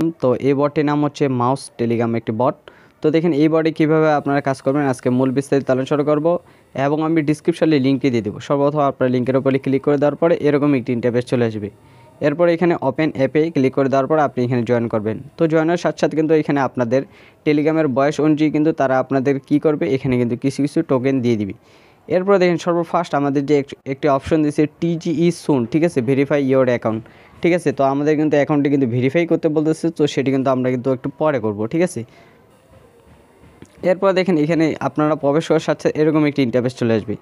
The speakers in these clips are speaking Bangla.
তো এই বটটির নাম হচ্ছে মাউস টেলিগ্রাম একটি বট। তো দেখেন এই বটে কীভাবে আপনারা কাজ করবেন আজকে মূল বিস্তারিত আলোচনা করব এবং আমি ডিসক্রিপশনে লিঙ্কটি দিয়ে দেবো। সর্বপ্রথম আপনার লিঙ্কের উপরে ক্লিক করে দেওয়ার পরে এরকম একটি ইন্টারফেস চলে আসবে। এরপর এখানে ওপেন অ্যাপে ক্লিক করে দেওয়ার পর আপনি এখানে জয়েন করবেন। তো জয়েনের সাথে সাথে কিন্তু এখানে আপনাদের টেলিগ্রামের বয়স অনুযায়ী কিন্তু তারা আপনাদের কী করবে, এখানে কিন্তু কিছু কিছু টোকেন দিয়ে দিবে। এরপর দেখেন সর্বফার্স্ট আমাদের যে একটি অপশন দিয়েছে টিজিই সুন, ঠিক আছে, ভেরিফাই ইওর অ্যাকাউন্ট, ঠিক আছে। তো আমাদের কিন্তু অ্যাকাউন্টটি কিন্তু ভেরিফাই করতে বলতেছে, তো সেটি কিন্তু আমরা কিন্তু একটু পরে করব, ঠিক আছে। এরপর দেখেন এখানে আপনারা প্রবেশ করার সাথে এরকম একটি ইন্টারফেস চলে আসবে।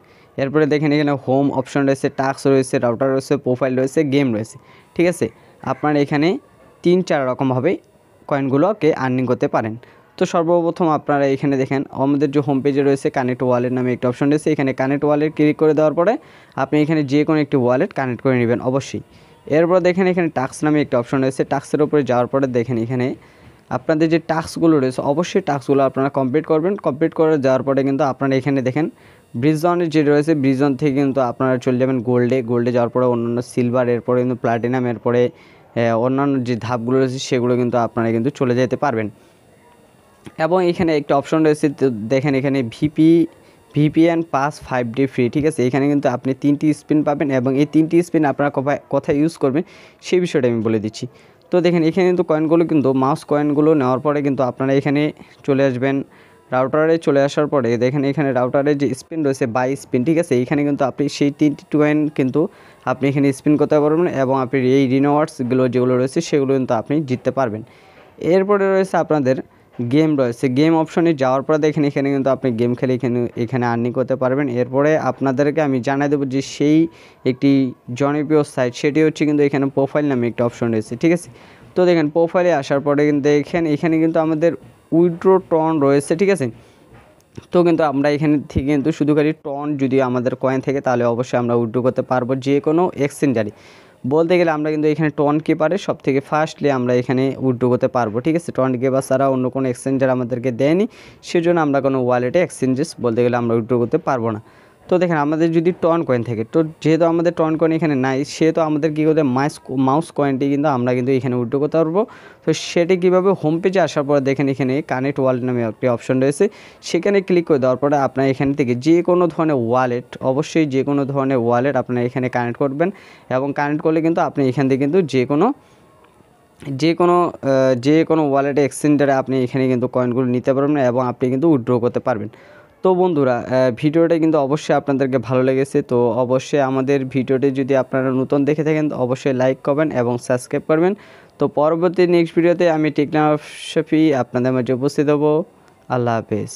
এরপরে দেখেন এখানে হোম অপশন রয়েছে, টাস্ক রয়েছে, রাউটার রয়েছে, প্রোফাইল রয়েছে, গেম রয়েছে, ঠিক আছে। আপনারা এখানে 3-4 রকমভাবে কয়েনগুলোকে আর্নিং করতে পারেন। তো সর্বপ্রথম আপনারা এখানে দেখেন আমাদের যে হোম পেজে রয়েছে কানেক্ট ওয়ালেট নামে একটা অপশন রয়েছে। এখানে কানেক্ট ওয়ালেট ক্লিক করে দেওয়ার পরে আপনি এখানে যে কোনো একটি ওয়ালেট কানেক্ট করে নেবেন অবশ্যই। এরপর দেখেন এখানে টাস্ক নামে একটা অপশন রয়েছে। টাস্কের উপরে যাওয়ার পরে দেখেন এখানে আপনাদের যে টাস্কগুলো রয়েছে অবশ্যই টাস্কগুলো আপনারা কমপ্লিট করবেন। কমপ্লিট করে যাওয়ার পরে কিন্তু আপনারা এখানে দেখেন ব্রিজনের যে রয়েছে ব্রিজন থেকে কিন্তু আপনারা চলে যাবেন গোল্ডে যাওয়ার পরে অন্যান্য সিলভার, এরপরে কিন্তু প্লাটিনাম, এরপরে অন্যান্য যে ধাপগুলো রয়েছে সেগুলো কিন্তু আপনারা কিন্তু চলে যেতে পারবেন। এবং এখানে একটা অপশন রয়েছে, তো দেখেন এখানে ভিপিএন পাস 5 ডে ফ্রি, ঠিক আছে। এখানে কিন্তু আপনি 3টি স্পিন পাবেন এবং এই 3টি স্পিন আপনারা কোথায় ইউজ করবেন সেই বিষয়টা আমি বলে দিচ্ছি। তো দেখেন এখানে কিন্তু কয়েনগুলো কিন্তু মাউস কয়েনগুলো নেওয়ার পরে কিন্তু আপনারা এখানে চলে আসবেন রাউটারে। চলে আসার পরে দেখেন এখানে রাউটারে যে স্পিন রয়েছে বাই স্পিন, ঠিক আছে। এইখানে কিন্তু আপনি সেই 3টি কয়েন কিন্তু আপনি এখানে স্পিন করতে পারবেন এবং আপনি এই রিওয়ার্ডসগুলো যেগুলো রয়েছে সেগুলো কিন্তু আপনি জিততে পারবেন। এরপরে রয়েছে আপনাদের গেম রয়েছে। গেম অপশনে যাওয়ার পরে দেখেন এখানে কিন্তু আপনি গেম খেলে এখানে আর্নিং করতে পারবেন। এরপরে আপনাদেরকে আমি জানাই দেবো যে সেই একটি জনপ্রিয় সাইট, সেটি হচ্ছে কিন্তু এখানে প্রোফাইল নামে একটা অপশন রয়েছে, ঠিক আছে। তো দেখেন প্রোফাইলে আসার পরে কিন্তু দেখেন এখানে কিন্তু আমাদের উইথড্র টন রয়েছে, ঠিক আছে। তো কিন্তু আমরা এখানে থেকে কিন্তু শুধু খালি টন যদি আমাদের কয়েন থেকে তাহলে অবশ্যই আমরা উইথড্র করতে পারবো যে কোনো এক্সচেঞ্জারে। বলতে গেলে আমরা কিন্তু এখানে টন কিপারে সব থেকে ফার্স্টলি আমরা এখানে উইথড্র করতে পারবো, ঠিক আছে। টন কিপার ছাড়া অন্য কোনো এক্সচেঞ্জার আমাদেরকে দেয়নি, সেজন্য আমরা কোনো ওয়ালেটে এক্সচেঞ্জেস বলতে গেলে আমরা উইথড্র করতে পারবো না। তো দেখেন আমাদের যদি টন কয়েন থাকে, তো যেহেতু আমাদের টন কয়েন এখানে নাই, সেহেতু আমাদের কী করতে মাউস কয়েনটি কিন্তু আমরা কিন্তু এখানে উইথড্র করতে পারবো। তো সেটি কীভাবে, হোম পেজে আসার পর দেখেন এখানে কানেক্ট ওয়ালেট নামে একটি অপশন রয়েছে। সেখানে ক্লিক করে দেওয়ার পরে আপনার এখান থেকে যে কোনো ধরনের ওয়ালেট, অবশ্যই যে কোনো ধরনের ওয়ালেট আপনার এখানে কানেক্ট করবেন এবং কানেক্ট করলে কিন্তু আপনি এখান থেকে কিন্তু যে কোনো ওয়ালেটে এক্সচেঞ্জারে আপনি এখানে কিন্তু কয়েনগুলো নিতে পারবেন এবং আপনি কিন্তু উইথড্র করতে পারবেন। তো বন্ধুরা ভিডিওটা কিন্তু অবশ্যই আপনাদেরকে ভালো লেগেছে। তো অবশ্যই আমাদের ভিডিওটি যদি আপনারা নতুন দেখে থাকেন তো অবশ্যই লাইক করবেন এবং সাবস্ক্রাইব করবেন। তো পরবর্তী নেক্সট ভিডিওতে আমি টেকনোফি আপনাদের মাঝে উপস্থিত হব। আল্লাহ হাফেজ।